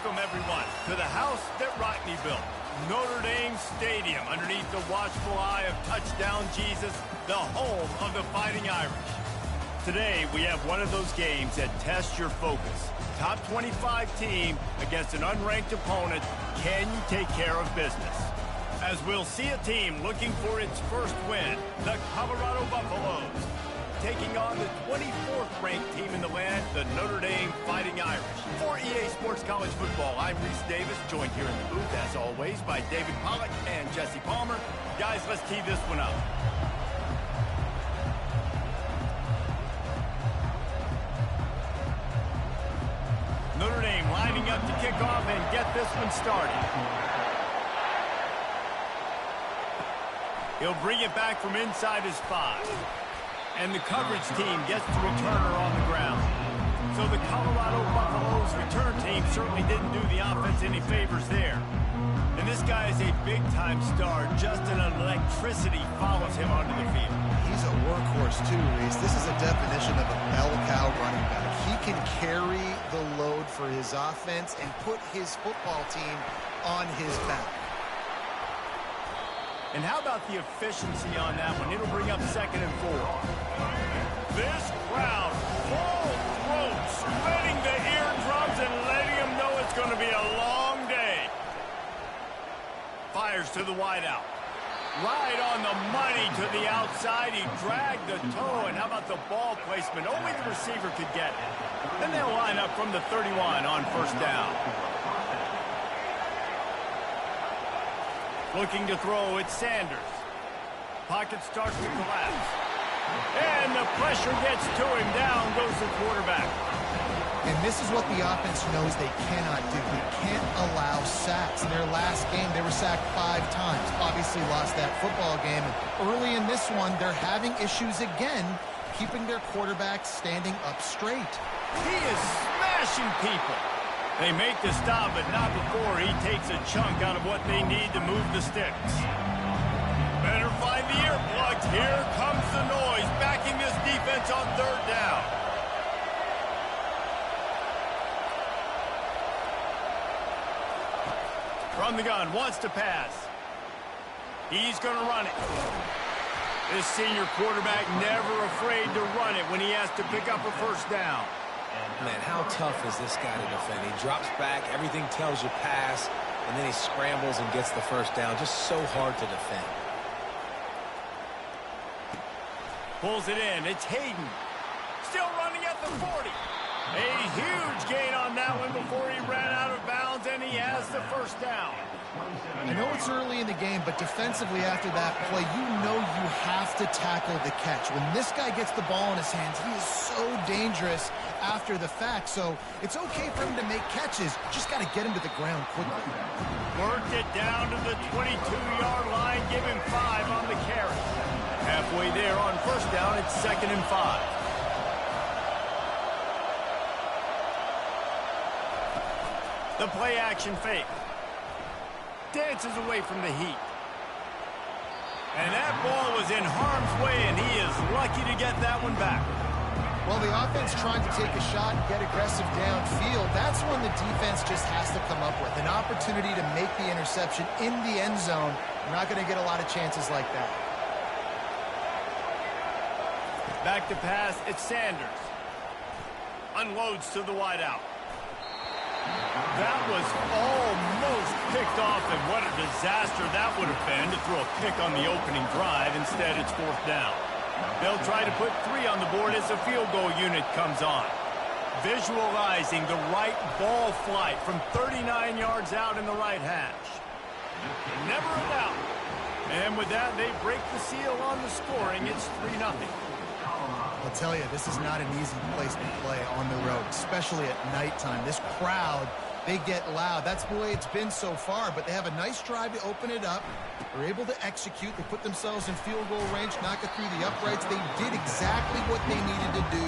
Welcome, everyone, to the house that Rockney built. Notre Dame Stadium, underneath the watchful eye of Touchdown Jesus, the home of the Fighting Irish. Today, we have one of those games that tests your focus. Top 25 team against an unranked opponent. Can you take care of business? As we'll see a team looking for its first win, the Colorado Buffaloes, taking on the 24th ranked team in the land, the Notre Dame Fighting Irish. For EA Sports College Football, I'm Reese Davis, joined here in the booth, as always, by David Pollack and Jesse Palmer. Guys, let's tee this one up. Notre Dame lining up to kick off and get this one started. He'll bring it back from inside his 5. And the coverage team gets the returner on the ground. So the Colorado Buffaloes return team certainly didn't do the offense any favors there. And this guy is a big-time star. Just an electricity follows him onto the field. He's a workhorse too, Reese. This is a definition of a bell cow running back. He can carry the load for his offense and put his football team on his back. And how about the efficiency on that one? It'll bring up 2nd and 4. This crowd, full throat, splitting the eardrums and letting them know it's going to be a long day. Fires to the wideout. Right on the money to the outside. He dragged the toe, and how about the ball placement? Only the receiver could get it. Then they'll line up from the 31 on first down. Looking to throw, it's Sanders. Pocket starts to collapse. And the pressure gets to him. Down goes the quarterback. And this is what the offense knows they cannot do. They can't allow sacks. In their last game, they were sacked 5 times. Obviously lost that football game. And early in this one, they're having issues again, keeping their quarterback standing up straight. He is smashing people. They make the stop, but not before he takes a chunk out of what they need to move the sticks. Better find the earplugs. Here comes the noise, backing this defense on 3rd down. From the gun, wants to pass. He's going to run it. This senior quarterback never afraid to run it when he has to pick up a first down. Man, how tough is this guy to defend? He drops back, everything tells you pass, and then he scrambles and gets the first down. Just so hard to defend. Pulls it in. It's Hayden. Still running at the 40. A huge gain on that one before he ran out of bounds, and he has the first down. I know it's early in the game, but defensively after that play, you know you have to tackle the catch. When this guy gets the ball in his hands, he is so dangerous after the fact. So it's okay for him to make catches. Just got to get him to the ground quickly. Worked it down to the 22-yard line. Give him 5 on the carry. Halfway there on first down, it's 2nd and 5. The play action fake. Dances away from the heat. And that ball was in harm's way, and he is lucky to get that one back. Well, the offense trying to take a shot and get aggressive downfield. That's when the defense just has to come up with an opportunity to make the interception in the end zone. You're not going to get a lot of chances like that. Back to pass, it's Sanders. Unloads to the wideout. That was almost picked off, and what a disaster that would have been to throw a pick on the opening drive. Instead, it's 4th down. They'll try to put 3 on the board as the field goal unit comes on. Visualizing the right ball flight from 39 yards out in the right hash. Never a doubt. And with that, they break the seal on the scoring. It's 3-0. I'll tell you, this is not an easy place to play on the road, especially at nighttime. This crowd, they get loud. That's the way it's been so far, but they have a nice drive to open it up. They're able to execute. They put themselves in field goal range, knock it through the uprights. They did exactly what they needed to do,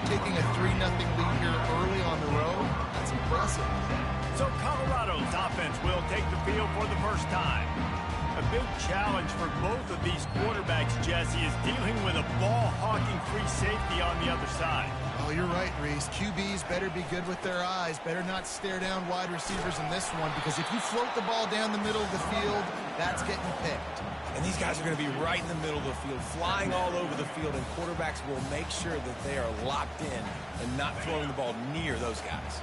taking a 3-0 lead here early on the road. That's impressive. So Colorado's offense will take the field for the first time. A big challenge for both of these quarterbacks, Jesse, is dealing with a ball-hawking free safety on the other side. Oh, you're right, Reese. QBs better be good with their eyes. Better not stare down wide receivers in this one, because if you float the ball down the middle of the field, that's getting picked. And these guys are going to be right in the middle of the field, flying all over the field, and quarterbacks will make sure that they are locked in and not throwing the ball near those guys.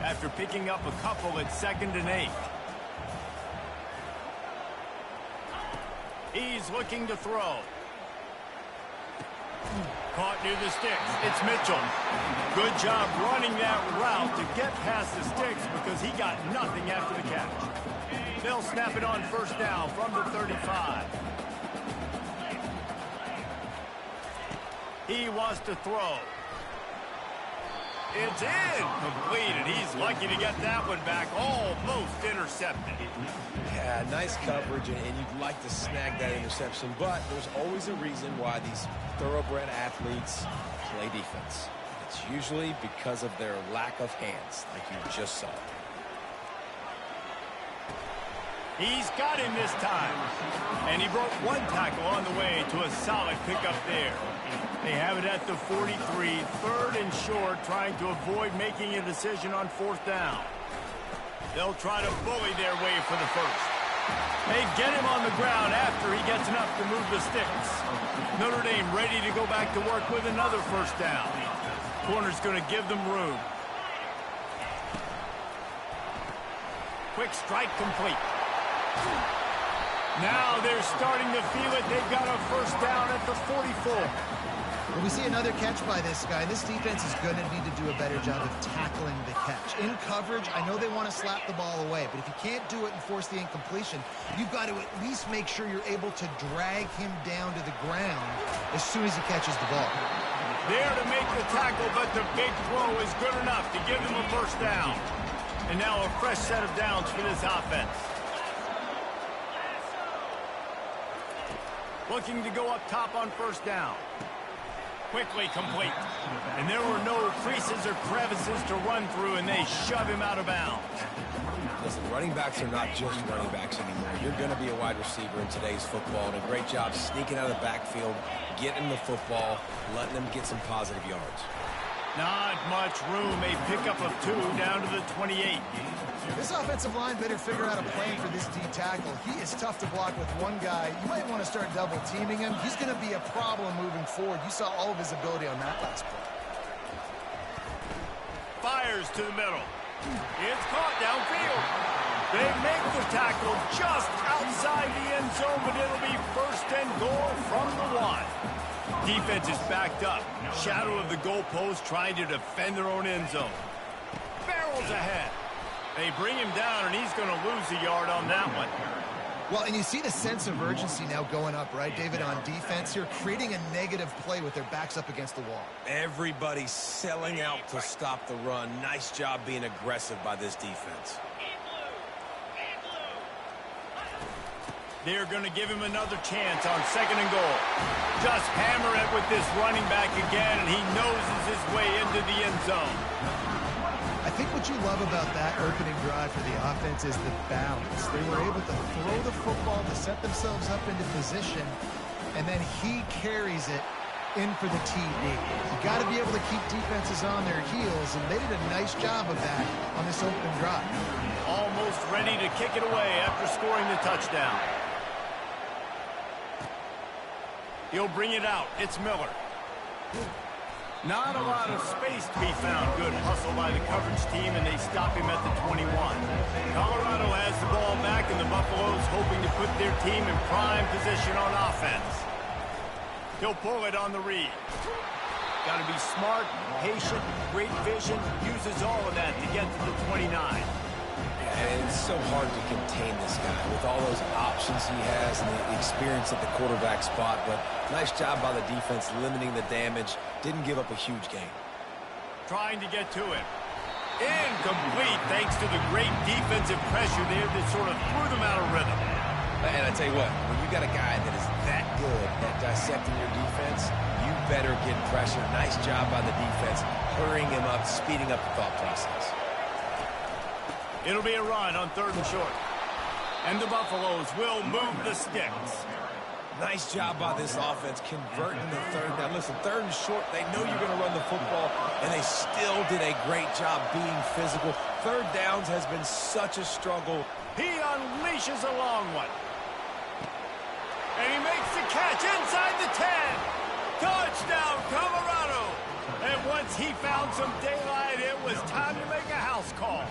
After picking up a couple at 2nd and 8. He's looking to throw. Caught near the sticks. It's Mitchell. Good job running that route to get past the sticks because he got nothing after the catch. They'll snap it on 1st down from the 35. He wants to throw. It's incomplete, and he's lucky to get that one back. Almost intercepted. Yeah, nice coverage, and you'd like to snag that interception, but there's always a reason why these thoroughbred athletes play defense. It's usually because of their lack of hands, like you just saw. He's got him this time. And he broke one tackle on the way to a solid pickup there. They have it at the 43, 3rd and short, trying to avoid making a decision on 4th down. They'll try to bully their way for the first. They get him on the ground after he gets enough to move the sticks. Notre Dame ready to go back to work with another 1st down. Corner's going to give them room. Quick strike complete. Now they're starting to feel it. They've got a 1st down at the 44. Well, we see another catch by this guy. This defense is going to need to do a better job of tackling the catch. In coverage, I know they want to slap the ball away, but if you can't do it and force the incompletion, you've got to at least make sure you're able to drag him down to the ground as soon as he catches the ball. There to make the tackle, but the big throw is good enough to give them a 1st down. And now a fresh set of downs for this offense. Looking to go up top on 1st down. Quickly complete. And there were no creases or crevices to run through, and they shove him out of bounds. Listen, running backs are not just running backs anymore. You're going to be a wide receiver in today's football, and a great job sneaking out of the backfield, getting the football, letting them get some positive yards. Not much room. A pickup of 2 down to the 28. This offensive line better figure out a plan for this D tackle. He is tough to block with one guy. You might want to start double teaming him. He's going to be a problem moving forward. You saw all of his ability on that last play. Fires to the middle. It's caught downfield. They make the tackle just outside the end zone, but it'll be 1st and goal from the 1. Defense is backed up. Shadow of the goalpost, trying to defend their own end zone. Barrels ahead. They bring him down, and he's going to lose a yard on that one. Well, and you see the sense of urgency now going up, right, David, on defense here, creating a negative play with their backs up against the wall. Everybody's selling out to stop the run. Nice job being aggressive by this defense. They're going to give him another chance on 2nd and goal. Just hammer it with this running back again, and he noses his way into the end zone. I think what you love about that opening drive for the offense is the balance. They were able to throw the football to set themselves up into position, and then he carries it in for the TD. You got to be able to keep defenses on their heels, and they did a nice job of that on this opening drive. Almost ready to kick it away after scoring the touchdown. He'll bring it out. It's Miller. Not a lot of space to be found. Good hustle by the coverage team, and they stop him at the 21. Colorado has the ball back, and the Buffaloes hoping to put their team in prime position on offense. He'll pull it on the read. Got to be smart, patient, great vision. Uses all of that to get to the 29. And it's so hard to contain this guy with all those options he has and the experience at the quarterback spot. But nice job by the defense limiting the damage. Didn't give up a huge gain. Trying to get to it. Incomplete thanks to the great defensive pressure there that sort of threw them out of rhythm. And I tell you what, when you got a guy that is that good at dissecting your defense, you better get pressure. Nice job by the defense, hurrying him up, speeding up the thought process. It'll be a run on 3rd and short. And the Buffaloes will move the sticks. Nice job by this offense converting the third down. Listen, third and short, they know you're going to run the football, and they still did a great job being physical. Third downs has been such a struggle. He unleashes a long one. And he makes the catch inside the 10. Touchdown, Colorado. And once he found some daylight, it was time to make a house call.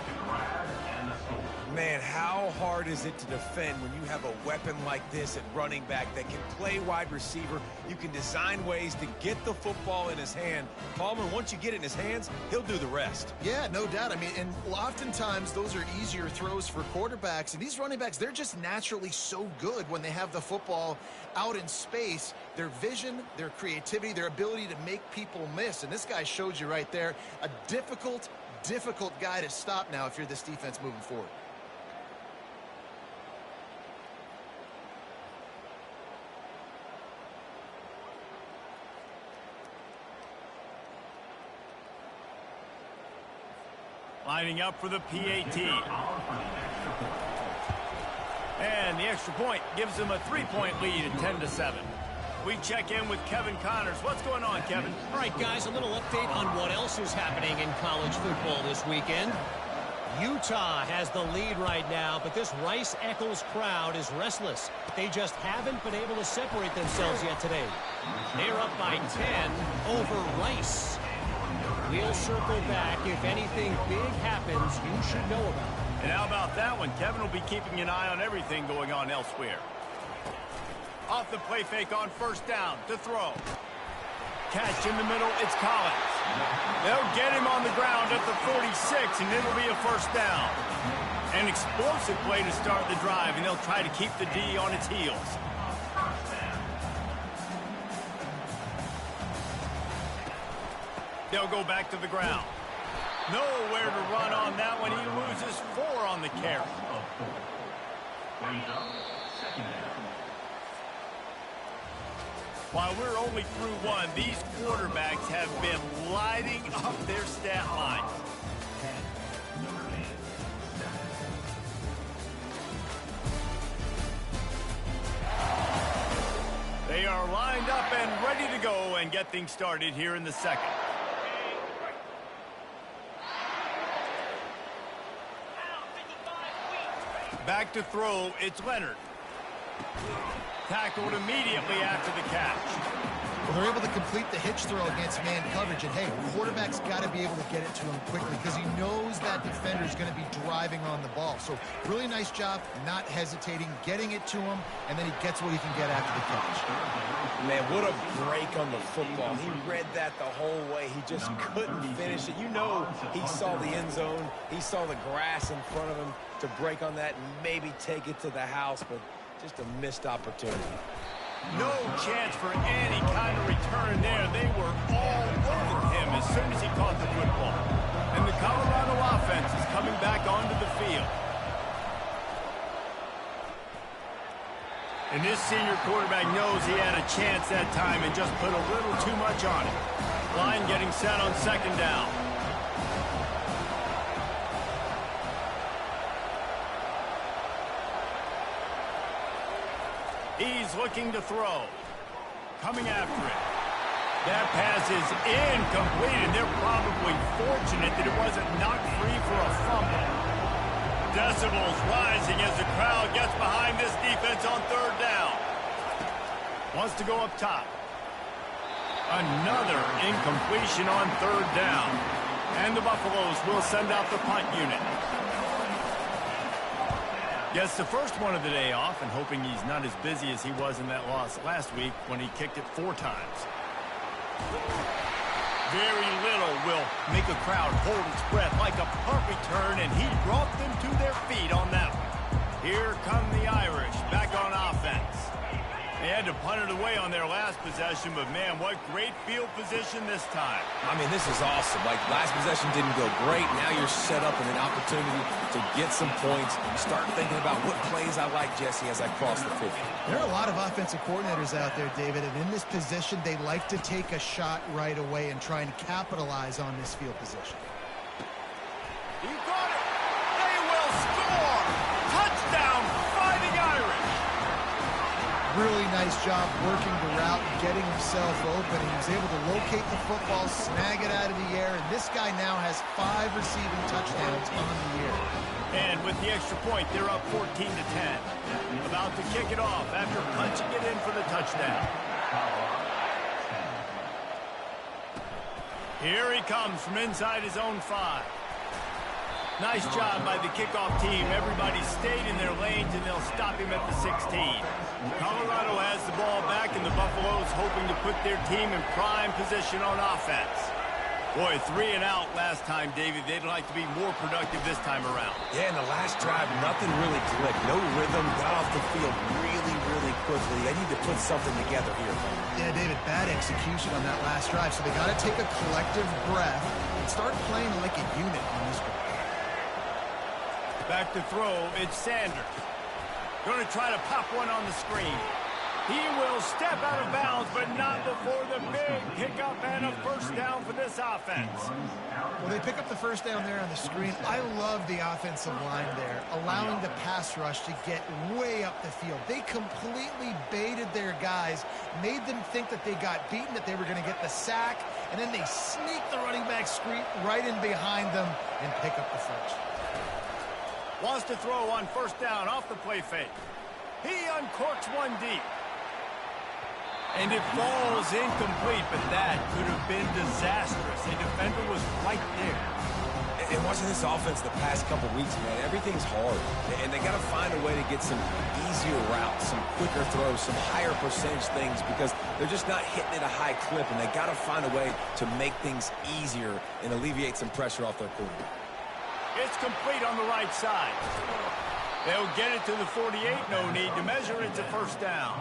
Man, how hard is it to defend when you have a weapon like this at running back that can play wide receiver? You can design ways to get the football in his hand. Palmer, once you get it in his hands, he'll do the rest. Yeah, no doubt. I mean, and oftentimes those are easier throws for quarterbacks. And these running backs, they're just naturally so good when they have the football out in space. Their vision, their creativity, their ability to make people miss. And this guy showed you right there, a difficult guy to stop now if you're this defense moving forward. Lining up for the PAT. And the extra point gives them a 3-point lead at 10-7. We check in with Kevin Connors. What's going on, Kevin? All right, guys, a little update on what else is happening in college football this weekend. Utah has the lead right now, but this Rice-Eccles crowd is restless. They just haven't been able to separate themselves yet today. They're up by 10 over Rice. We'll circle back. If anything big happens, you should know about it. And how about that one? Kevin will be keeping an eye on everything going on elsewhere. Off the play fake on first down to throw. Catch in the middle, it's Collins. They'll get him on the ground at the 46, and it'll be a first down. An explosive play to start the drive, and they'll try to keep the D on its heels. They'll go back to the ground. Nowhere to run on that one. He loses 4 on the carry. While we're only through 1, these quarterbacks have been lighting up their stat lines. They are lined up and ready to go and get things started here in the second. Back to throw, it's Leonard. Tackled immediately after the catch. Well, they're able to complete the hitch throw against man coverage. And, hey, quarterback's got to be able to get it to him quickly because he knows that defender is going to be driving on the ball. So really nice job, not hesitating, getting it to him, and then he gets what he can get after the catch. Man, what a break on the football. He read that the whole way. He just couldn't finish it. You know he saw the end zone. He saw the grass in front of him to break on that and maybe take it to the house, but just a missed opportunity. No chance for any kind of return there. They were all over him as soon as he caught the football. And the Colorado offense is coming back onto the field. And this senior quarterback knows he had a chance that time and just put a little too much on it. Line getting set on second down. He's looking to throw. Coming after it. That pass is incomplete, and they're probably fortunate that it wasn't knocked free for a fumble. Decibels rising as the crowd gets behind this defense on third down. Wants to go up top. Another incompletion on third down. And the Buffaloes will send out the punt unit. Gets the first one of the day off and hoping he's not as busy as he was in that loss last week when he kicked it 4 times. Very little will make a crowd hold its breath like a punt return, and he brought them to their feet on that one. Here come the Irish back on offense. They had to punt it away on their last possession, but man, what great field position this time. I mean, this is awesome. Like, last possession didn't go great. Now you're set up with an opportunity to get some points. Start thinking about what plays I like, Jesse, as I cross the 50. There are a lot of offensive coordinators out there, David, and in this position, they like to take a shot right away and try and capitalize on this field position. He got it. They will score. Touchdown, Fighting Irish. Really nice job working the route and getting himself open. He was able to locate the football, snag it out of the air, and this guy now has 5 receiving touchdowns on the year. And with the extra point, they're up 14-10. About to kick it off after punching it in for the touchdown. Here he comes from inside his own 5. Nice job by the kickoff team. Everybody stayed in their lanes, and they'll stop him at the 16. Colorado has the ball back, and the Buffaloes hoping to put their team in prime position on offense. Boy, 3 and out last time, David. They'd like to be more productive this time around. Yeah, in the last drive, nothing really clicked. No rhythm, got off the field really, really quickly. They need to put something together here. Yeah, David, bad execution on that last drive, so they got to take a collective breath and start playing like a unit on this one. Back to throw, it's Sanders. Going to try to pop one on the screen. He will step out of bounds, but not before the big pickup and a first down for this offense. Well, they pick up the first down there on the screen. I love the offensive line there, allowing the pass rush to get way up the field. They completely baited their guys, made them think that they got beaten, that they were going to get the sack, and then they sneak the running back screen right in behind them and pick up the first. Wants to throw on first down off the play fake. He uncorks one deep. And it falls incomplete, but that could have been disastrous. A defender was right there. And watching this offense the past couple weeks, man, everything's hard. And they got to find a way to get some easier routes, some quicker throws, some higher percentage things because they're just not hitting at a high clip. And they got to find a way to make things easier and alleviate some pressure off their quarterback. It's complete on the right side. They'll get it to the 48. No need to measure. It's a first down.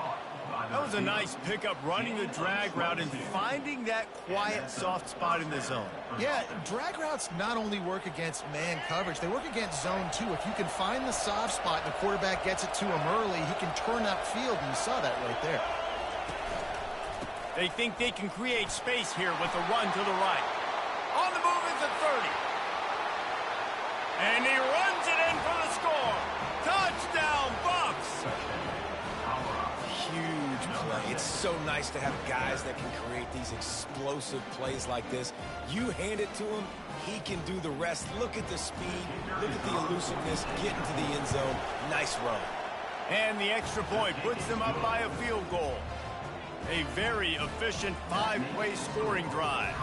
That was a nice pickup, running the drag route and finding that quiet, soft spot in the zone. Yeah, drag routes not only work against man coverage, they work against zone too. If you can find the soft spot and the quarterback gets it to him early, he can turn upfield, and you saw that right there. They think they can create space here with a run to the right. On the move is the 30. And he runs it in for the score. Touchdown, Bucks! Huge play. It's so nice to have guys that can create these explosive plays like this. You hand it to him, he can do the rest. Look at the speed. Look at the elusiveness. Get into the end zone. Nice run. And the extra point puts them up by a field goal. A very efficient 5-play scoring drive.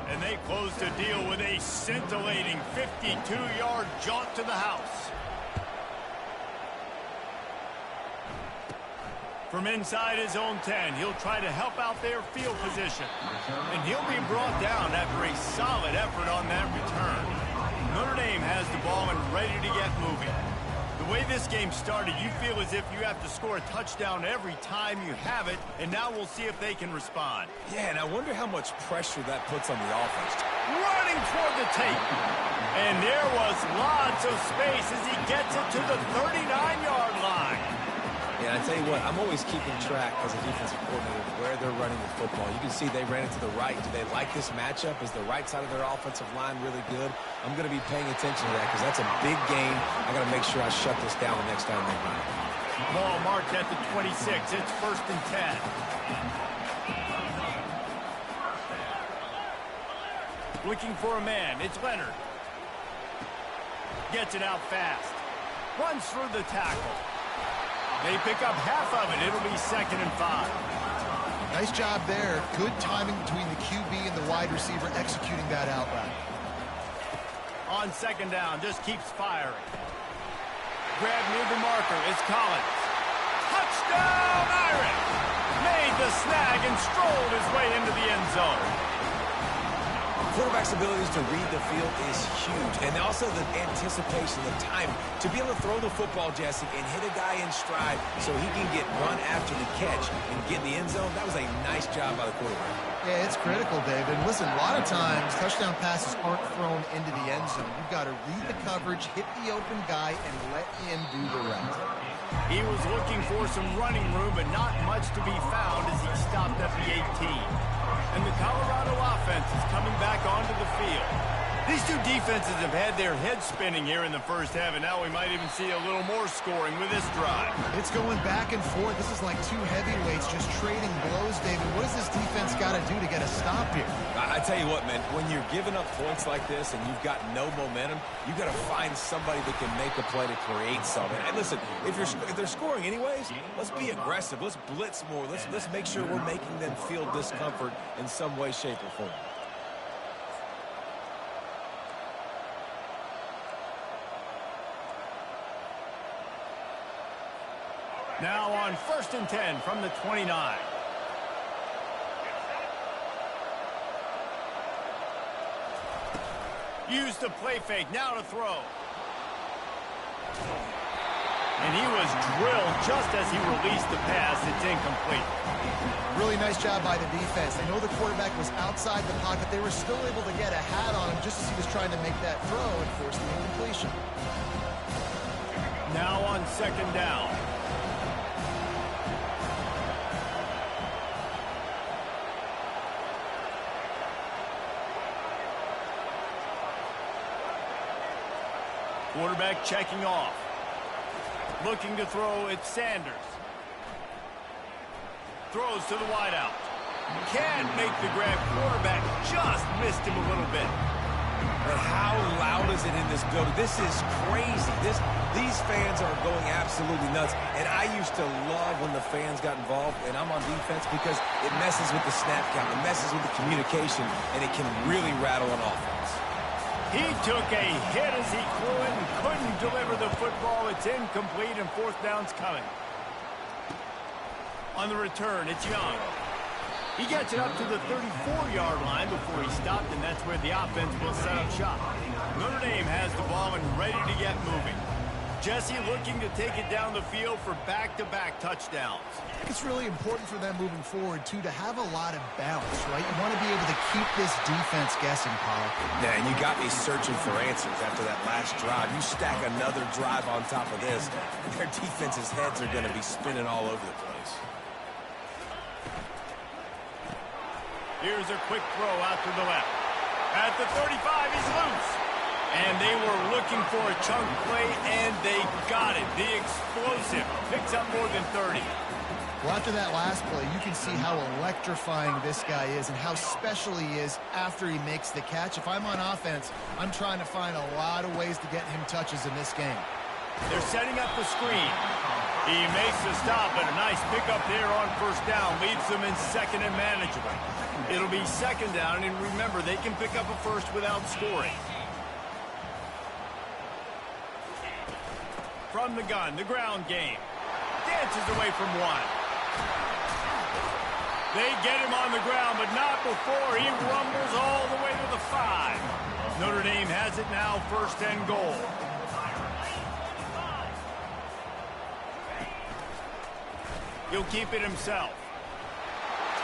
And they close the deal with a scintillating 52-yard jaunt to the house. From inside his own 10, he'll try to help out their field position. And he'll be brought down after a solid effort on that return. Notre Dame has the ball and ready to get moving. The way this game started, you feel as if you have to score a touchdown every time you have it, and now we'll see if they can respond. Yeah, and I wonder how much pressure that puts on the offense. Running toward the tape. And there was lots of space as he gets it to the 39-yard line. Yeah, I tell you what, I'm always keeping track as a defensive coordinator of where they're running the football. You can see they ran it to the right. Do they like this matchup? Is the right side of their offensive line really good? I'm going to be paying attention to that because that's a big game. I got to make sure I shut this down the next time they run. Ball marked at the 26. It's 1st and 10. Looking for a man. It's Leonard. Gets it out fast. Runs through the tackle. They pick up half of it. It'll be 2nd and 5. Nice job there. Good timing between the QB and the wide receiver executing that out route. On 2nd down, just keeps firing. Grab near the marker. It's Collins. Touchdown, Irish! Made the snag and strolled his way into the end zone. Quarterback's abilities to read the field is huge. And also the anticipation, the time to be able to throw the football, Jesse, and hit a guy in stride so he can get run after the catch and get in the end zone. That was a nice job by the quarterback. Yeah, it's critical, David. Listen, a lot of times touchdown passes aren't thrown into the end zone. You've got to read the coverage, hit the open guy, and let him do the rest. He was looking for some running room, but not much to be found as he stopped at the 18. And the Colorado offense is coming back onto the field. These two defenses have had their heads spinning here in the first half, and now we might even see a little more scoring with this drive. It's going back and forth. This is like two heavyweights just trading blows, David. What does this defense got to do to get a stop here? I tell you what, man, when you're giving up points like this and you've got no momentum, you got to find somebody that can make a play to create something. And listen, if they're scoring anyways, let's be aggressive. Let's blitz more. Let's make sure we're making them feel discomfort in some way, shape, or form. Now on 1st and 10 from the 29. Use the play fake, now to throw. And he was drilled just as he released the pass. It's incomplete. Really nice job by the defense. They know the quarterback was outside the pocket. They were still able to get a hat on him just as he was trying to make that throw and force the incompletion. Now on 2nd down. Quarterback checking off. Looking to throw, it's Sanders. Throws to the wideout. Can't make the grab. Quarterback just missed him a little bit. But how loud is it in this building? This is crazy. These fans are going absolutely nuts. And I used to love when the fans got involved, and I'm on defense, because it messes with the snap count. It messes with the communication, and it can really rattle an offense. He took a hit as he threw it and couldn't deliver the football. It's incomplete, and 4th down's coming. On the return, it's Young. He gets it up to the 34-yard line before he stopped, and that's where the offense will set up shop. Notre Dame has the ball and ready to get moving. Jesse looking to take it down the field for back-to-back touchdowns. It's really important for them moving forward, too, to have a lot of bounce, right? You want to be able to keep this defense guessing, Paul. Yeah, and you got me searching for answers after that last drive. You stack another drive on top of this, their defense's heads are going to be spinning all over the place. Here's a quick throw out to the left. At the 35, he's loose. And they were looking for a chunk play, and they got it. The explosive picks up more than 30. Well, after that last play, you can see how electrifying this guy is and how special he is after he makes the catch. If I'm on offense, I'm trying to find a lot of ways to get him touches in this game. They're setting up the screen. He makes the stop, and a nice pickup there on 1st down. Leaves them in 2nd and manageable. It'll be 2nd down, and remember, they can pick up a first without scoring. From the gun, the ground game. Dances away from one. They get him on the ground, but not before he rumbles all the way to the 5. Notre Dame has it now, 1st and goal. He'll keep it himself.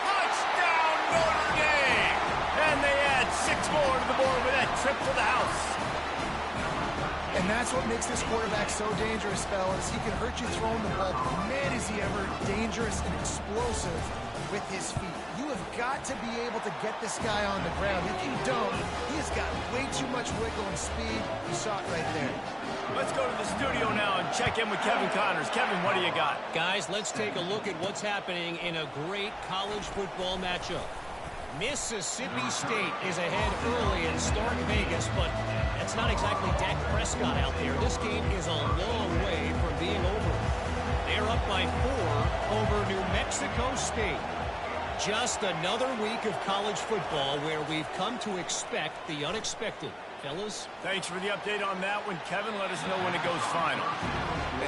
Touchdown, Notre Dame! And they add 6 more to the board with that trip to the house. And that's what makes this quarterback so dangerous, fellas. He can hurt you throwing the ball, but man, is he ever dangerous and explosive with his feet. You have got to be able to get this guy on the ground. If you don't, he has got way too much wiggle and speed. You saw it right there. Let's go to the studio now and check in with Kevin Connors. Kevin, what do you got? Guys, let's take a look at what's happening in a great college football matchup. Mississippi State is ahead early in Stark Vegas, but that's not exactly Dak Prescott out there. This game is a long way from being over. They're up by 4 over New Mexico State. Just another week of college football where we've come to expect the unexpected. Fellas? Thanks for the update on that one, Kevin. Let us know when it goes final.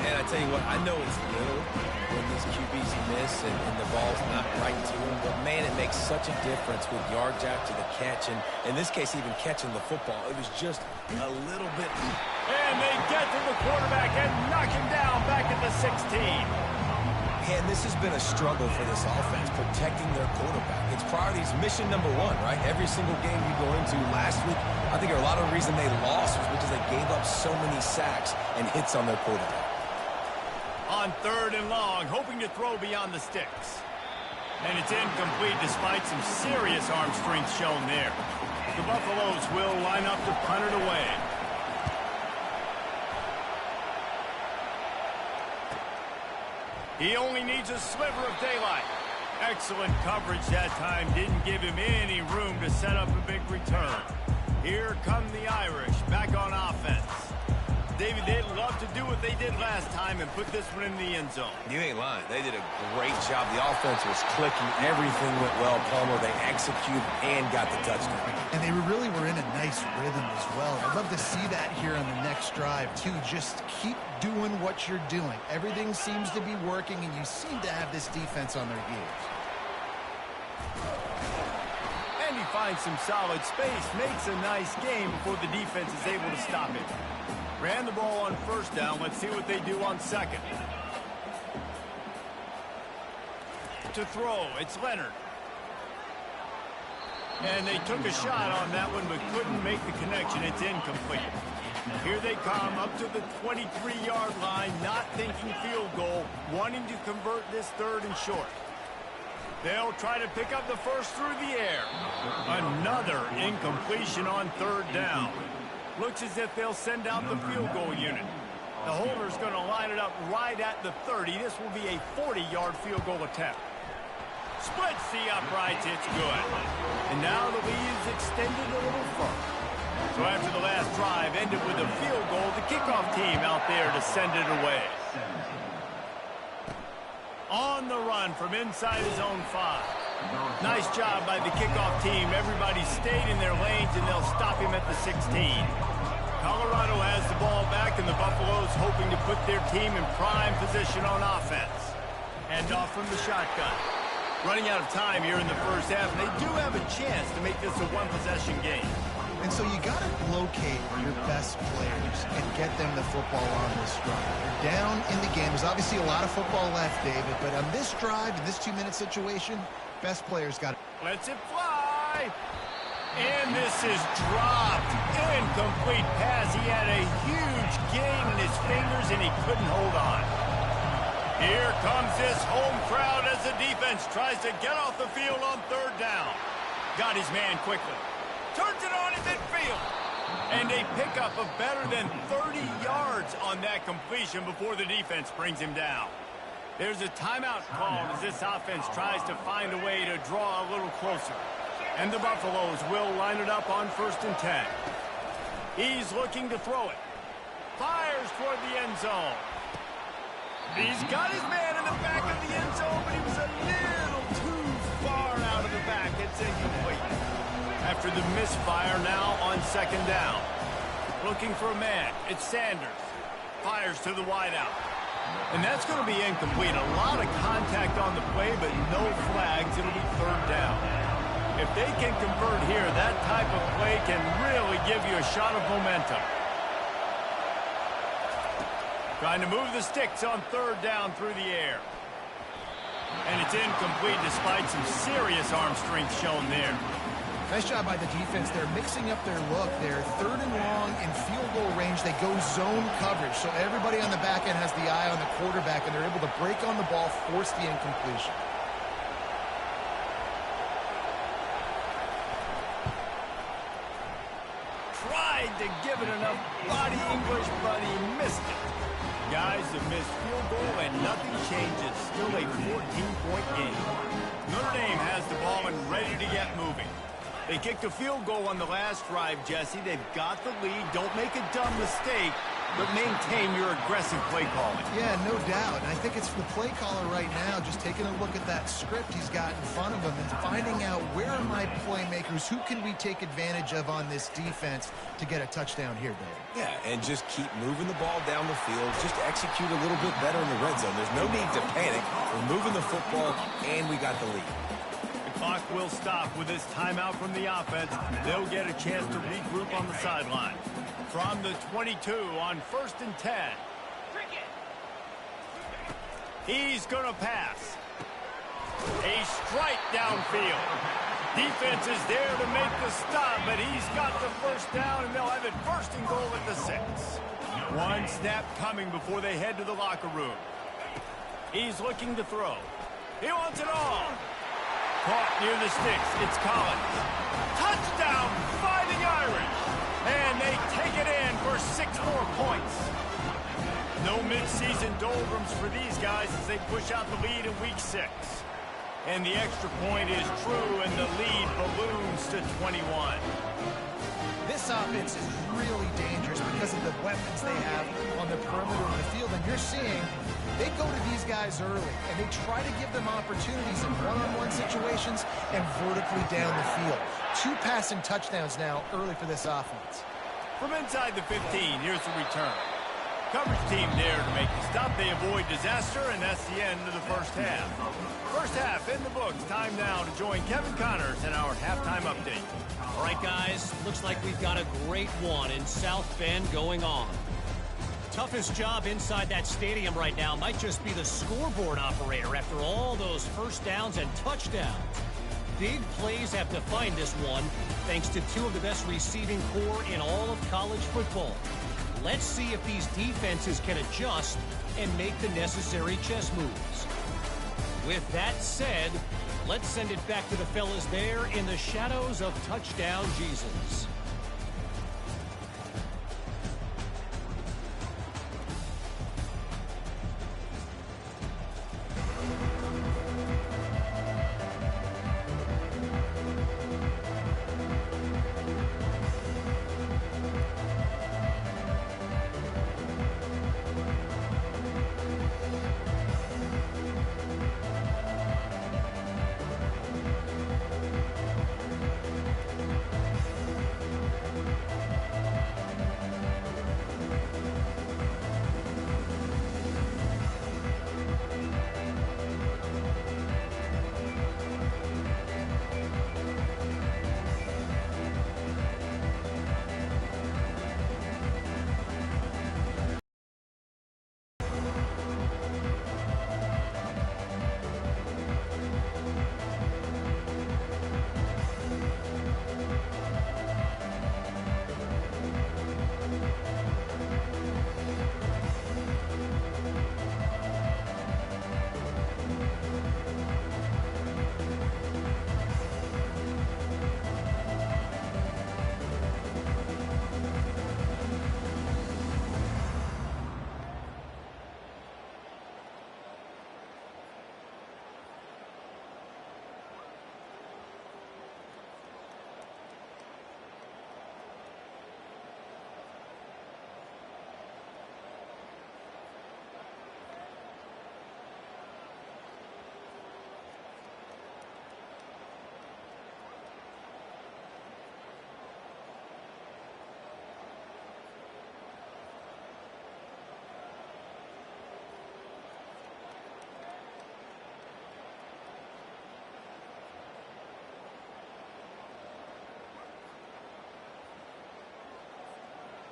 And I tell you what, I know it's little when these QBs miss and the ball's not right to them, but man, it makes such a difference with yards after the catch, and in this case, even catching the football. It was just a little bit. And they get to the quarterback and knock him down back at the 16. And this has been a struggle for this offense, protecting their quarterback. It's priorities, mission number 1, right? Every single game you go into last week, I think a lot of the reason they lost was because they gave up so many sacks and hits on their quarterback. On 3rd and long, hoping to throw beyond the sticks. And it's incomplete despite some serious arm strength shown there. The Buffaloes will line up to punt it away. He only needs a sliver of daylight. Excellent coverage that time. Didn't give him any room to set up a big return. Here come the Irish back on offense. David, they'd love to do what they did last time and put this one in the end zone. You ain't lying. They did a great job. The offense was clicking. Everything went well, Palmer. They executed and got the touchdown. And they really were in a nice rhythm as well. I'd love to see that here on the next drive, too. Just keep doing what you're doing. Everything seems to be working, and you seem to have this defense on their heels. And he finds some solid space, makes a nice game before the defense is able to stop it. Ran the ball on first down. Let's see what they do on second. To throw, it's Leonard. And they took a shot on that one, but couldn't make the connection. It's incomplete. Here they come up to the 23-yard line, not thinking field goal, wanting to convert this third and short. They'll try to pick up the first through the air. Another incompletion on third down. Looks as if they'll send out the field goal unit. The holder's going to line it up right at the 30. This will be a 40-yard field goal attempt. Splits the uprights. It's good. And now the lead is extended a little further. So after the last drive ended with a field goal, the kickoff team out there to send it away. On the run from inside his own 5. Nice job by the kickoff team. Everybody stayed in their lanes, and they'll stop him at the 16. Colorado has the ball back, and the Buffaloes hoping to put their team in prime position on offense. Hand off from the shotgun. Running out of time here in the first half, and they do have a chance to make this a one-possession game. And so you got to locate your best players and get them the football on this drive. You're down in the game. There's obviously a lot of football left, David, but on this drive, in this 2-minute situation, best players got it. Lets it fly. And this is dropped. Incomplete pass. He had a huge gain in his fingers, and he couldn't hold on. Here comes this home crowd as the defense tries to get off the field on third down. Got his man quickly. Turns it on in midfield. And a pickup of better than 30 yards on that completion before the defense brings him down. There's a timeout called as this offense tries to find a way to draw a little closer. And the Buffaloes will line it up on 1st and 10. He's looking to throw it. Fires toward the end zone. He's got his man in the back of the end zone, but he was a little too far out of the back. It's incomplete. After the misfire, now on 2nd down. Looking for a man. It's Sanders. Fires to the wideout. And that's going to be incomplete. A lot of contact on the play, but no flags. It'll be 3rd down. If they can convert here, that type of play can really give you a shot of momentum. Trying to move the sticks on 3rd down through the air. And it's incomplete despite some serious arm strength shown there. Nice job by the defense. They're mixing up their look. They're 3rd and long in field goal range. They go zone coverage. So everybody on the back end has the eye on the quarterback, and they're able to break on the ball, force the incompletion. Tried to give it enough body English, but he missed it. Guys, a missed field goal, and nothing changes. Still a 14-point game. Notre Dame has the ball and ready to get moving. They kicked a field goal on the last drive, Jesse. They've got the lead. Don't make a dumb mistake, but maintain your aggressive play calling. Yeah, no doubt. And I think it's the play caller right now just taking a look at that script he's got in front of him and finding out where are my playmakers, who can we take advantage of on this defense to get a touchdown here, Dave. Yeah, and just keep moving the ball down the field. Just execute a little bit better in the red zone. There's no need to panic. We're moving the football, and we got the lead. Clock will stop with this timeout from the offense. They'll get a chance to regroup on the sideline. From the 22 on 1st and 10. He's going to pass. A strike downfield. Defense is there to make the stop, but he's got the first down, and they'll have it 1st and goal at the 6. One snap coming before they head to the locker room. He's looking to throw. He wants it all. Caught near the sticks. It's Collins. Touchdown, Fighting Irish. And they take it in for 6 more points. No mid-season doldrums for these guys as they push out the lead in week 6. And the extra point is true, and the lead balloons to 21. This offense is really dangerous because of the weapons they have on the perimeter of the field. And you're seeing they go to these guys early, and they try to give them opportunities in one-on-one situations and vertically down the field. 2 passing touchdowns now early for this offense. From inside the 15, here's the return. Coverage team there to make the stop. They avoid disaster, and that's the end of the first half. First half in the books. Time now to join Kevin Connors in our halftime update. All right, guys, looks like we've got a great one in South Bend going on. Toughest job inside that stadium right now might just be the scoreboard operator after all those first downs and touchdowns. Big plays have defined this one, thanks to 2 of the best receiving core in all of college football. Let's see if these defenses can adjust and make the necessary chess moves. With that said, let's send it back to the fellas there in the shadows of Touchdown Jesus.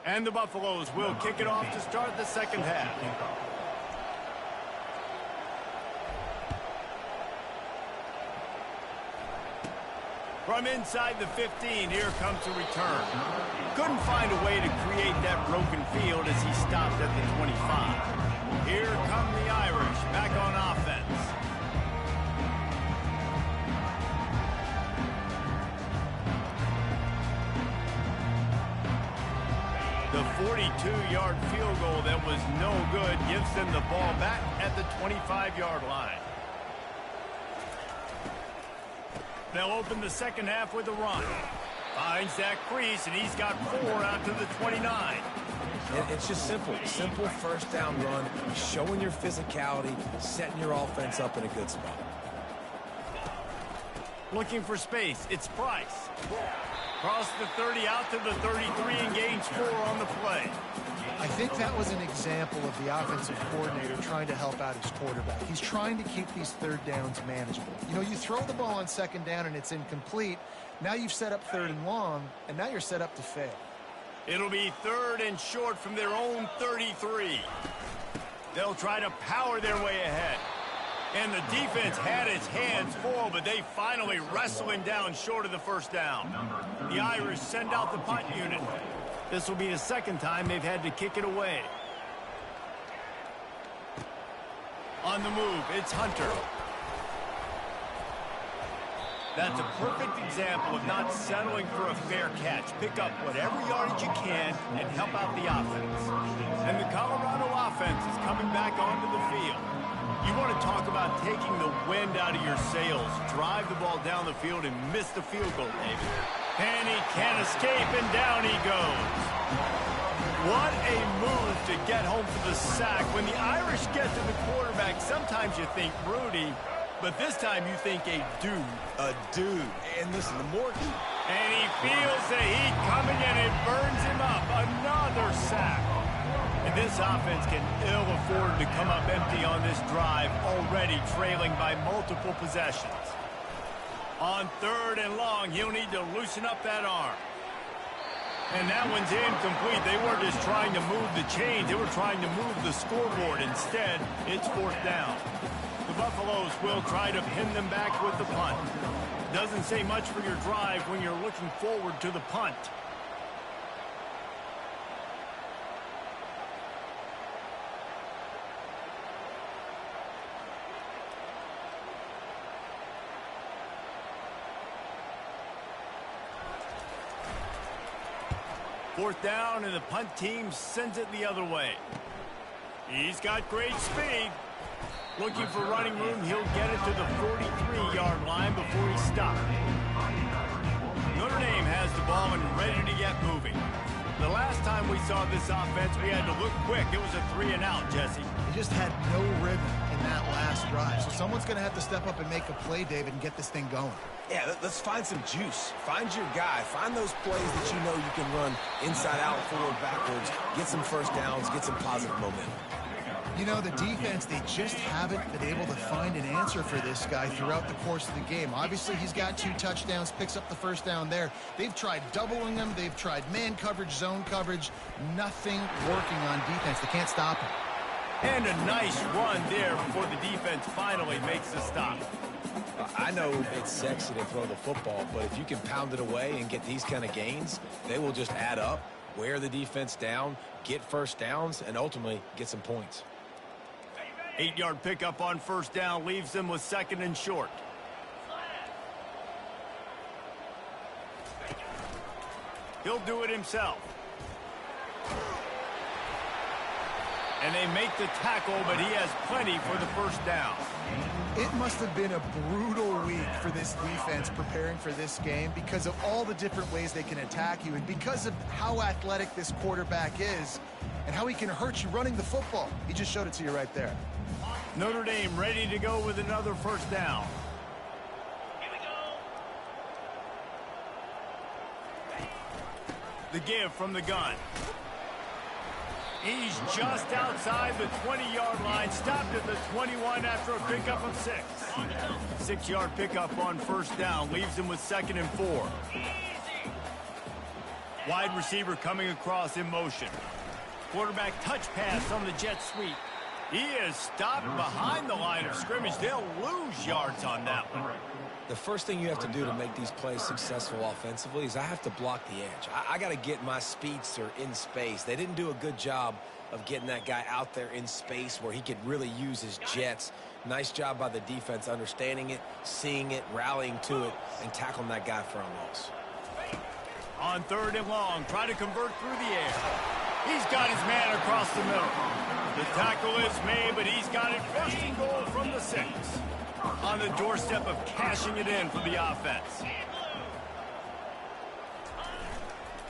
And the Buffaloes will kick it off to start the second half. From inside the 15, here comes the return. Couldn't find a way to create that broken field as he stopped at the 25. Here come the Irish back on offense. The 42-yard field goal that was no good gives them the ball back at the 25-yard line. They'll open the second half with a run. Finds that crease, and he's got 4 out to the 29. It's just simple. Simple first down run, showing your physicality, setting your offense up in a good spot. Looking for space. It's Price. Cross the 30 out to the 33 and gains 4 on the play. I think that was an example of the offensive coordinator trying to help out his quarterback. He's trying to keep these third downs manageable. You know, you throw the ball on second down and it's incomplete. Now you've set up third and long, and now you're set up to fail. It'll be 3rd and short from their own 33. They'll try to power their way ahead. And the defense had its hands full, but they finally wrestle him down short of the first down. The Irish send out the punt unit. This will be the second time they've had to kick it away. On the move, it's Hunter. That's a perfect example of not settling for a fair catch. Pick up whatever yardage you can and help out the offense. And the Colorado offense is coming back onto the field. You want to talk about taking the wind out of your sails. Drive the ball down the field and miss the field goal, David. And he can't escape, and down he goes. What a move to get home for the sack. When the Irish get to the quarterback, sometimes you think Rudy, but this time you think a dude. A dude. And listen, the more... And he feels the heat coming, and it burns him up. Another sack. And this offense can ill afford to come up empty on this drive, already trailing by multiple possessions. On 3rd and long, he'll need to loosen up that arm. And that one's incomplete. They weren't just trying to move the chains. They were trying to move the scoreboard. Instead, it's 4th down. The Buffaloes will try to pin them back with the punt. Doesn't say much for your drive when you're looking forward to the punt. Fourth down, and the punt team sends it the other way. He's got great speed. Looking for running room, he'll get it to the 43-yard line before he's stopped. Notre Dame has the ball and ready to get moving. The last time we saw this offense, we had to look quick. It was a 3-and-out, Jesse. They just had no rhythm in that last drive. So someone's going to have to step up and make a play, David, and get this thing going. Yeah, let's find some juice. Find your guy. Find those plays that you know you can run inside out, forward, backwards. Get some first downs. Get some positive momentum. You know, the defense, they just haven't been able to find an answer for this guy throughout the course of the game. Obviously, he's got 2 touchdowns, picks up the first down there. They've tried doubling him. They've tried man coverage, zone coverage. Nothing working on defense. They can't stop him. And a nice run there before the defense finally makes the stop. I know it's sexy to throw the football, but if you can pound it away and get these kind of gains, they will just add up, wear the defense down, get first downs, and ultimately get some points. 8-yard pickup on first down leaves them with 2nd and short. He'll do it himself. And they make the tackle, but he has plenty for the first down. It must have been a brutal week for this defense preparing for this game because of all the different ways they can attack you and because of how athletic this quarterback is and how he can hurt you running the football. He just showed it to you right there. Notre Dame ready to go with another first down. Here we go. The give from the gun. He's just outside the 20-yard line, stopped at the 21 after a pickup of 6. 6-yard pickup on first down leaves him with 2nd and 4. Wide receiver coming across in motion. Quarterback touch pass on the jet sweep. He is stopped behind the line of scrimmage. They'll lose yards on that one. The first thing you have to do to make these plays successful offensively is I have to block the edge. I got to get my speedster in space. They didn't do a good job of getting that guy out there in space where he could really use his jets. Nice job by the defense understanding it, seeing it, rallying to it, and tackling that guy for a loss. On 3rd and long, try to convert through the air. He's got his man across the middle. The tackle is made, but he's got it 1st and goal from the 6. On the doorstep of cashing it in for the offense.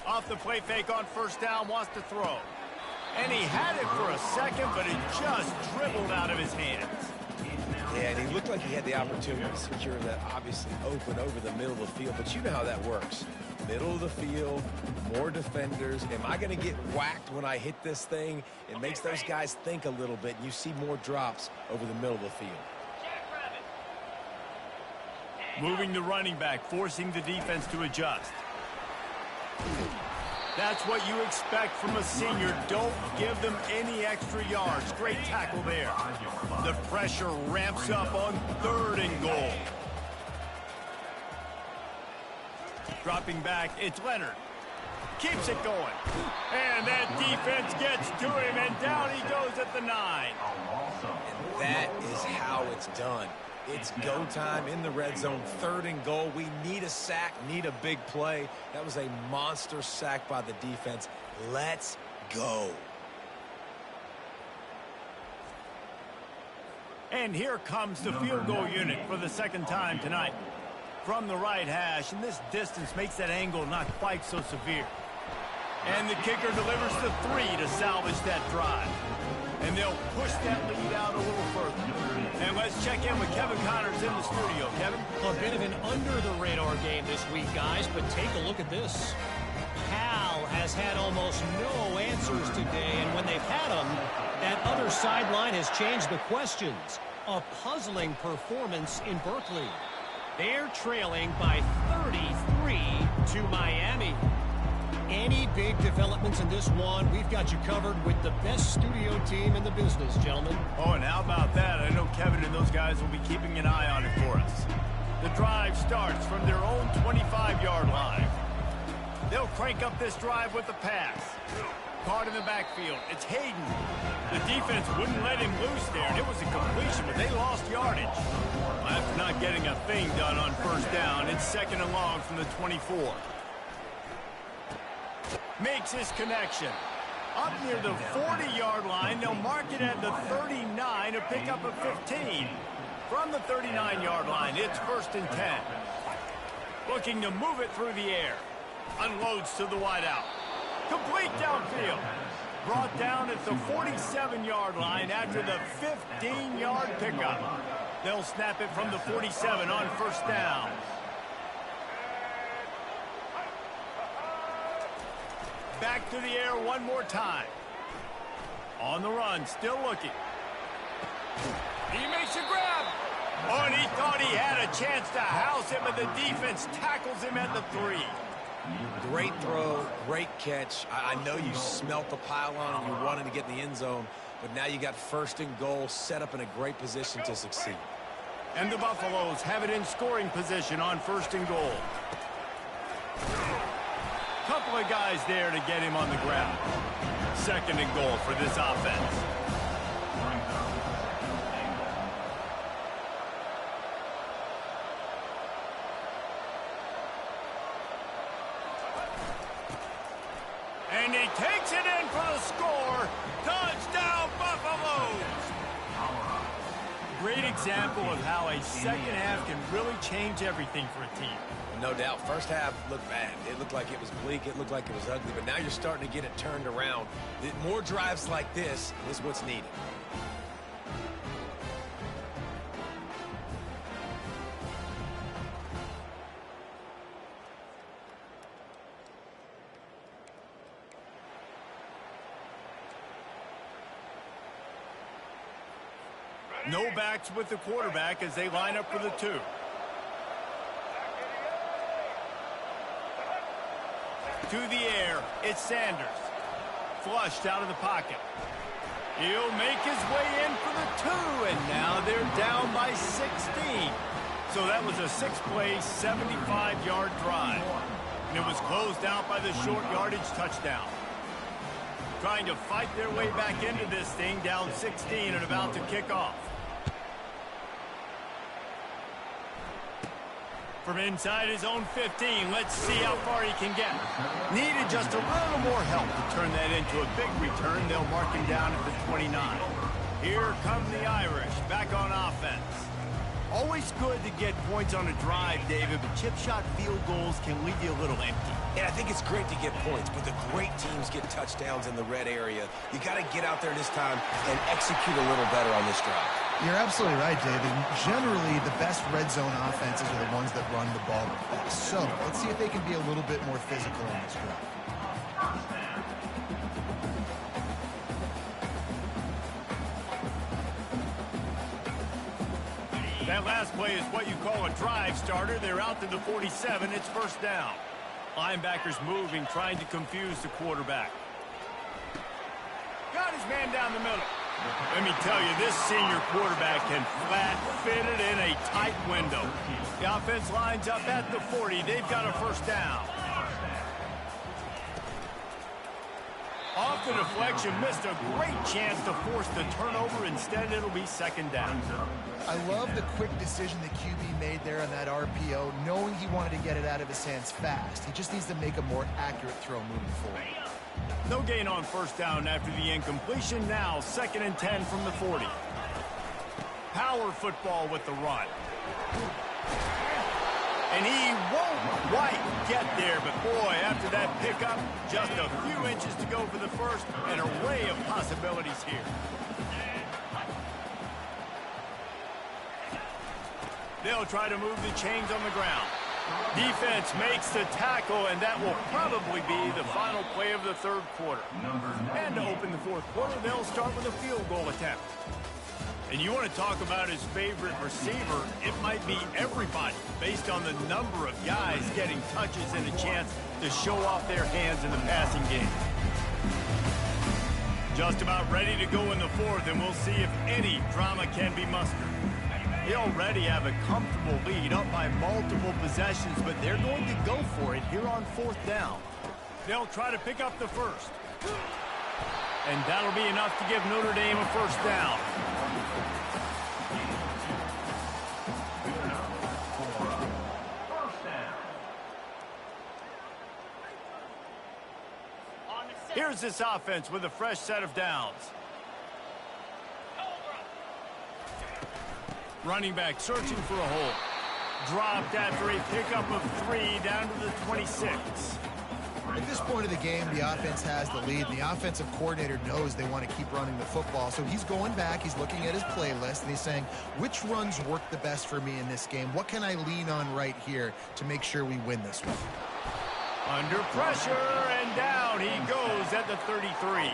Off the play fake on first down, wants to throw. And he had it for a second, but it just dribbled out of his hands. Yeah, and he looked like he had the opportunity to secure that obviously open over the middle of the field, but you know how that works. Middle of the field, more defenders. Am I going to get whacked when I hit this thing? It makes those guys think a little bit, and you see more drops over the middle of the field. Moving the running back, forcing the defense to adjust. That's what you expect from a senior. Don't give them any extra yards. Great tackle there. The pressure ramps up on 3rd and goal. Dropping back, it's Leonard. Keeps it going. And that defense gets to him, and down he goes at the 9. And that is how it's done. It's go time in the red zone, 3rd and goal. We need a sack, need a big play. That was a monster sack by the defense. Let's go. And here comes the field goal unit for the 2nd time tonight. From the right hash, and this distance makes that angle not quite so severe. And the kicker delivers the 3 to salvage that drive. And they'll push that lead out a little further. And let's check in with Kevin Connors in the studio. Kevin? A bit of an under-the-radar game this week, guys, but take a look at this. Cal has had almost no answers today, and when they've had them, that other sideline has changed the questions. A puzzling performance in Berkeley. They're trailing by 33 to Miami. Any big developments in this one, we've got you covered with the best studio team in the business, gentlemen. Oh, and how about that? I know Kevin and those guys will be keeping an eye on it for us. The drive starts from their own 25-yard line. They'll crank up this drive with a pass. Caught in the backfield. It's Hayden. The defense wouldn't let him loose there, and it was a completion, but they lost yardage. After not getting a thing done on 1st down, it's 2nd and long from the 24. Makes his connection. Up near the 40-yard line, they'll mark it at the 39 to pick up a 15. From the 39-yard line, it's 1st and 10. Looking to move it through the air. Unloads to the wideout. Complete downfield. Brought down at the 47-yard line after the 15-yard pickup. They'll snap it from the 47 on 1st down. Back to the air one more time. On the run, still looking. He makes a grab. Oh, and he thought he had a chance to house him, but the defense tackles him at the 3. Great throw, great catch. I know you smelt the pylon and you wanted to get in the end zone, but now you got 1st and goal set up in a great position to succeed. And the Buffaloes have it in scoring position on 1st and goal. Couple of guys there to get him on the ground. 2nd and goal for this offense. And he takes it in for the score. Touchdown, Buffaloes! Great example of how a 2nd half can really change everything for a team. No doubt. 1st half looked bad. It looked like it was bleak. It looked like it was ugly. But now you're starting to get it turned around. More drives like this is what's needed. No backs with the quarterback as they line up for the 2. To the air, it's Sanders. Flushed out of the pocket. He'll make his way in for the 2, and now they're down by 16. So that was a 6-play, 75-yard drive. And it was closed out by the short yardage touchdown. Trying to fight their way back into this thing, down 16 and about to kick off. From inside his own 15, let's see how far he can get. Needed just a little more help to turn that into a big return. They'll mark him down at the 29. Here come the Irish, back on offense. Always good to get points on a drive, David, but chip shot field goals can leave you a little empty. And I think it's great to get points, but the great teams get touchdowns in the red area. You got to get out there this time and execute a little better on this drive. You're absolutely right, David. Generally, the best red zone offenses are the ones that run the ball the best. So let's see if they can be a little bit more physical on this drive. That last play is what you call a drive starter. They're out to the 47. It's 1st down. Linebackers moving, trying to confuse the quarterback. Got his man down the middle. Let me tell you, this senior quarterback can flat fit it in a tight window. The offense lines up at the 40. They've got a 1st down. Off the deflection, missed a great chance to force the turnover. Instead, it'll be second down. I love the quick decision the QB made there on that RPO, knowing he wanted to get it out of his hands fast. He just needs to make a more accurate throw moving forward. No gain on first down after the incompletion. Now, 2nd and 10 from the 40. Power football with the run. And he won't quite get there, but boy, after that pickup, just a few inches to go for the first, an array of possibilities here. They'll try to move the chains on the ground. Defense makes the tackle, and that will probably be the final play of the third quarter. And to open the fourth quarter, they'll start with a field goal attempt. And you want to talk about his favorite receiver, it might be everybody, based on the number of guys getting touches and a chance to show off their hands in the passing game. Just about ready to go in the fourth, and we'll see if any drama can be mustered. They already have a comfortable lead, up by multiple possessions, but they're going to go for it here on fourth down. They'll try to pick up the first. And that'll be enough to give Notre Dame a first down. Here's this offense with a fresh set of downs. Running back searching for a hole. Dropped after a pickup of 3 down to the 26. At this point of the game, the offense has the lead. The offensive coordinator knows they want to keep running the football. So he's going back, he's looking at his playlist, and he's saying, which runs work the best for me in this game? What can I lean on right here to make sure we win this one? Under pressure, and down he goes at the 33.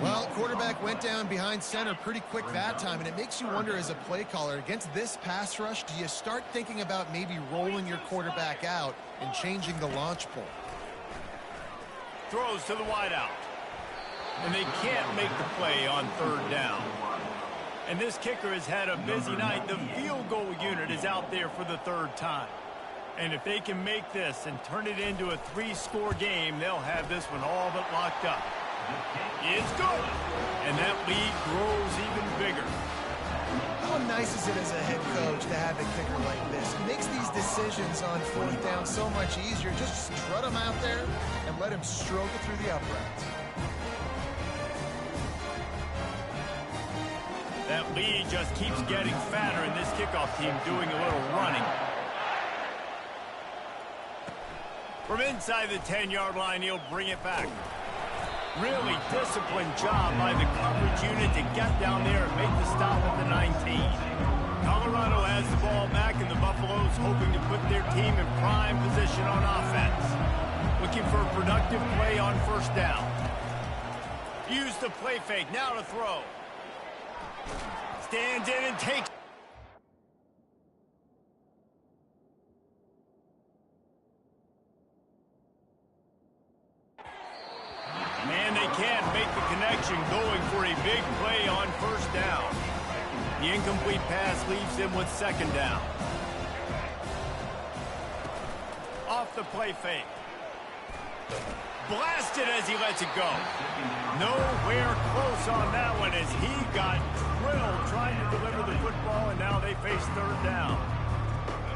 Well, quarterback went down behind center pretty quick that time, and it makes you wonder as a play caller, against this pass rush, do you start thinking about maybe rolling your quarterback out and changing the launch point? Throws to the wideout. And they can't make the play on third down. And this kicker has had a busy night. The field goal unit is out there for the third time. And if they can make this and turn it into a 3-score game, they'll have this one all but locked up. It's good. And that lead grows even bigger. How nice is it as a head coach to have a kicker like this? It makes these decisions on fourth down so much easier. Just strut him out there and let him stroke it through the uprights. That lead just keeps getting fatter, and this kickoff team doing a little running. From inside the 10-yard line, he'll bring it back. Really disciplined job by the coverage unit to get down there and make the stop at the 19. Colorado has the ball back, and the Buffaloes hoping to put their team in prime position on offense. Looking for a productive play on first down. Use the play fake, now to throw. Stands in and takes. Man, they can't make the connection, going for a big play on first down. The incomplete pass leaves them with second down. Off the play fake. Blasted as he lets it go. Nowhere close on that one as he got drilled trying to deliver the football, and now they face third down.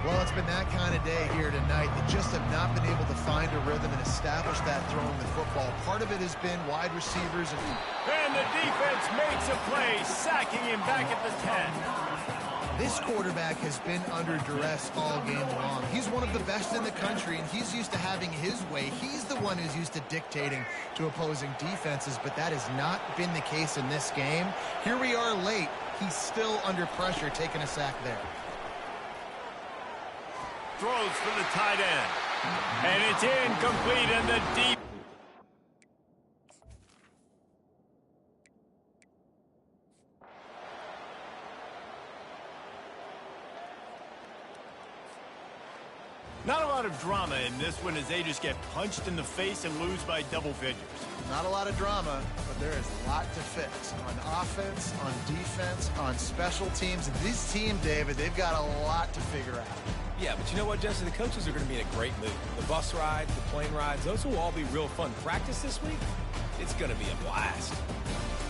Well, it's been that kind of day here tonight. They just have not been able to find a rhythm and establish that throwing the football. Part of it has been wide receivers. And the defense makes a play, sacking him back at the 10. This quarterback has been under duress all game long. He's one of the best in the country, and he's used to having his way. He's the one who's used to dictating to opposing defenses, but that has not been the case in this game. Here we are late. He's still under pressure, taking a sack there. Throws for the tight end. And it's incomplete, and the deep. Not a lot of drama in this one as they just get punched in the face and lose by double figures. Not a lot of drama, but there is a lot to fix on offense, on defense, on special teams. This team, David, they've got a lot to figure out. Yeah, but you know what, Jesse? The coaches are going to be in a great mood. The bus rides, the plane rides, those will all be real fun. Practice this week, It's going to be a blast.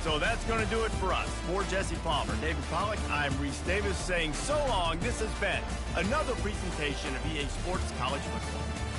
So that's going to do it for us. For Jesse Palmer, David Pollack, I'm Reese Davis saying so long. This has been another presentation of EA Sports College Football.